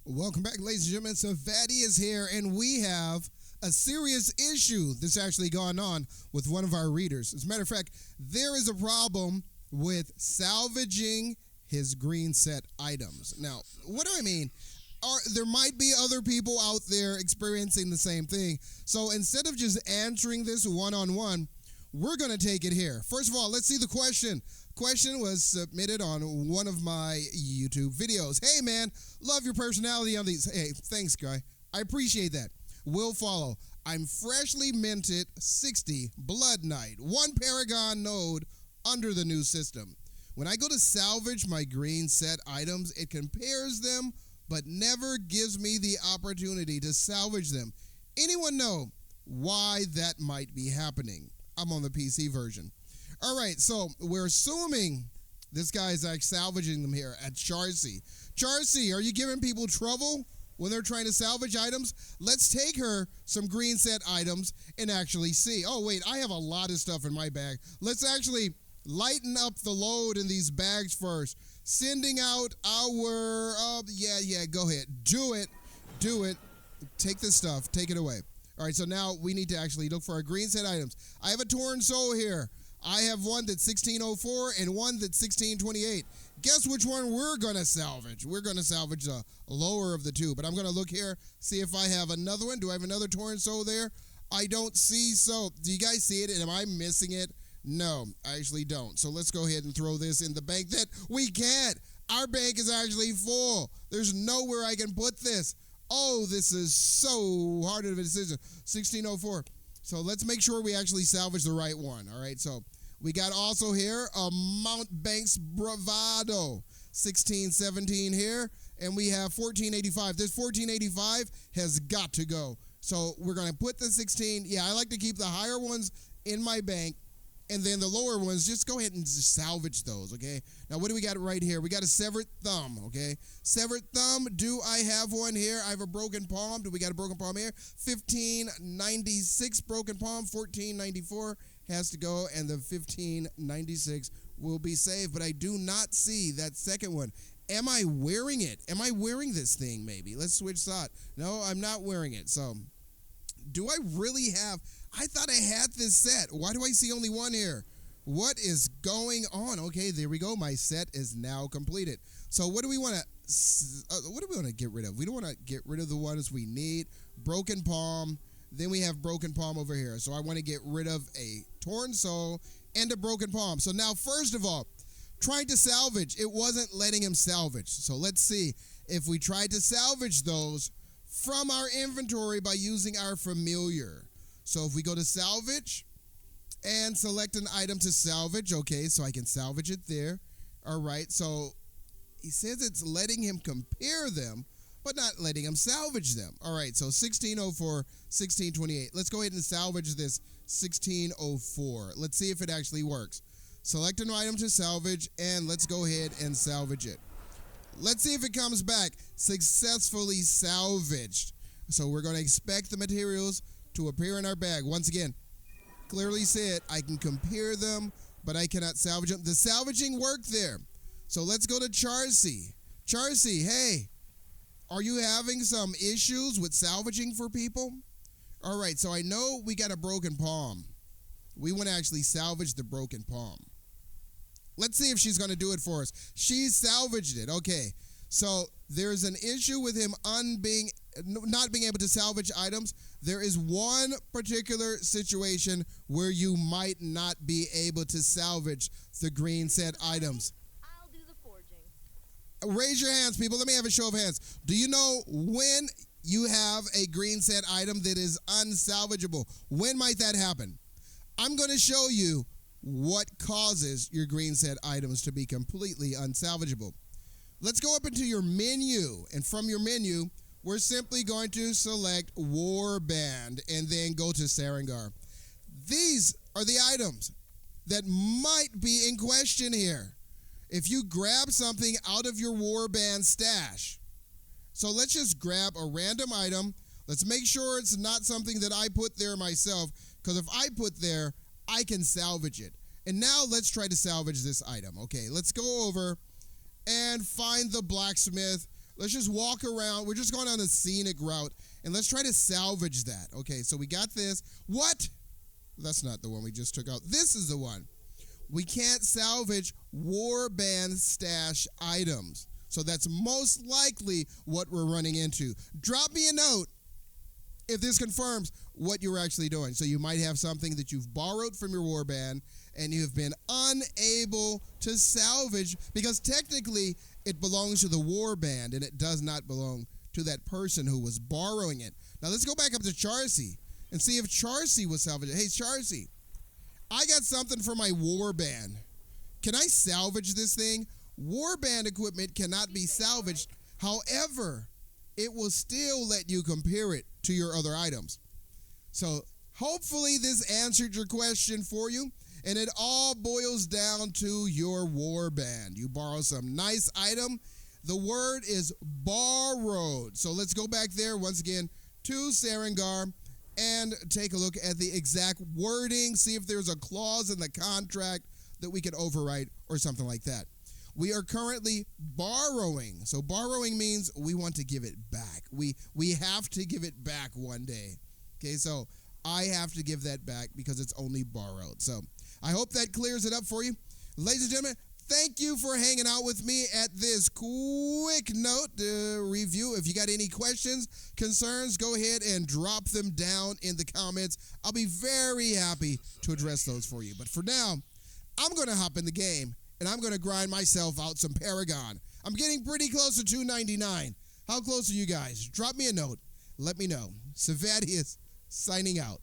Welcome back, ladies and gentlemen. Savadious here, and we have a serious issue that's actually gone on with one of our readers. As a matter of fact, there is a problem with salvaging his green set items. Now, what do I mean? There might be other people out there experiencing the same thing. So instead of just answering this one-on-one, we're going to take it here. First of all, let's see the question. Question was submitted on one of my YouTube videos. Hey, man, love your personality on these. Hey, thanks, guy. I appreciate that. Will follow. I'm freshly minted 60 Blood Knight, 1 Paragon node under the new system. When I go to salvage my green set items, it compares them, but never gives me the opportunity to salvage them. Anyone know why that might be happening? I'm on the PC version. All right, so we're assuming this guy is like salvaging them here at Charcy. Charcy, are you giving people trouble when they're trying to salvage items? Let's take her some green set items and actually see. Oh, wait, I have a lot of stuff in my bag. Let's actually lighten up the load in these bags first. Sending out our, go ahead. Do it. Take this stuff. Take it away. All right, so now we need to actually look for our green set items. I have a torn soul here. I have one that's 1604 and one that's 1628. Guess which one we're going to salvage? We're going to salvage the lower of the two, but I'm going to look here, see if I have another one. Do I have another torn soul there? I don't see so. Do you guys see it? And am I missing it? No, I actually don't. So let's go ahead and throw this in the bank that we can't. Our bank is actually full. There's nowhere I can put this. Oh, this is so hard of a decision. 1604. So let's make sure we actually salvage the right one. All right, so we got also here a Mount Banks Bravado, 1617 here, and we have 1485. This 1485 has got to go. So we're going to put the 16. Yeah, I like to keep the higher ones in my bank, and then the lower ones, just go ahead and just salvage those, okay? Now, what do we got right here? We got a severed thumb, okay? Severed thumb, do I have one here? I have a broken palm. Do we got a broken palm here? 1596 broken palm, 1494 has to go, and the 1596 will be saved. But I do not see that second one. Am I wearing it? Am I wearing this thing maybe? Let's switch side. No, I'm not wearing it. So, do I really have... I thought I had this set. Why do I see only one here? What is going on? Okay, there we go. My set is now completed. So what do we want to get rid of? We don't want to get rid of the ones we need. Broken palm. Then we have broken palm over here. So I want to get rid of a torn soul and a broken palm. So now, first of all, trying to salvage, it wasn't letting him salvage. So let's see if we tried to salvage those from our inventory by using our familiar. So if we go to salvage and select an item to salvage, okay, so I can salvage it there. All right, so he says it's letting him compare them, but not letting him salvage them. All right, so 1604, 1628. Let's go ahead and salvage this 1604. Let's see if it actually works. Select an item to salvage, and let's go ahead and salvage it. Let's see if it comes back. Successfully salvaged. So we're going to expect the materials to appear in our bag. Once again, clearly said I can compare them, but I cannot salvage them. The salvaging worked there. So let's go to Charcy. Charcy, hey, are you having some issues with salvaging for people? All right, so I know we got a broken palm. We want to actually salvage the broken palm. Let's see if she's going to do it for us. She salvaged it. Okay, so there's an issue with him not being able to salvage items. There is one particular situation where you might not be able to salvage the green set items. I'll do the forging. Raise your hands, people. Let me have a show of hands. Do you know when you have a green set item that is unsalvageable? When might that happen? I'm going to show you what causes your green set items to be completely unsalvageable. Let's go up into your menu, and from your menu, we're simply going to select Warband and then go to Sarengar. These are the items that might be in question here. If you grab something out of your Warband stash, so let's just grab a random item. Let's make sure it's not something that I put there myself, because if I put there, I can salvage it. And now let's try to salvage this item. Okay, let's go over and find the blacksmith. let's just walk around. We're just going on a scenic route, and let's try to salvage that. Okay, so we got this. What? That's not the one we just took out. This is the one. We can't salvage warband stash items. So that's most likely what we're running into. Drop me a note if this confirms what you're actually doing. So you might have something that you've borrowed from your warband and you have been unable to salvage because technically it belongs to the warband and it does not belong to that person who was borrowing it. Now let's go back up to Charcy and see if Charcy was salvaged. Hey, Charcy, I got something for my warband. Can I salvage this thing? Warband equipment cannot be salvaged. However, it will still let you compare it to your other items. So hopefully this answered your question for you. And it all boils down to your warband. You borrow some nice item. The word is borrowed. So let's go back there once again to Sarengar and take a look at the exact wording. See if there's a clause in the contract that we can overwrite or something like that. We are currently borrowing. So borrowing means we want to give it back. We have to give it back one day. Okay, so I have to give that back because it's only borrowed. So I hope that clears it up for you. Ladies and gentlemen, thank you for hanging out with me at this quick note review. If you got any questions, concerns, go ahead and drop them down in the comments. I'll be very happy to address those for you. But for now, I'm going to hop in the game, and I'm going to grind myself out some Paragon. I'm getting pretty close to 299. How close are you guys? Drop me a note. Let me know. Savadious signing out.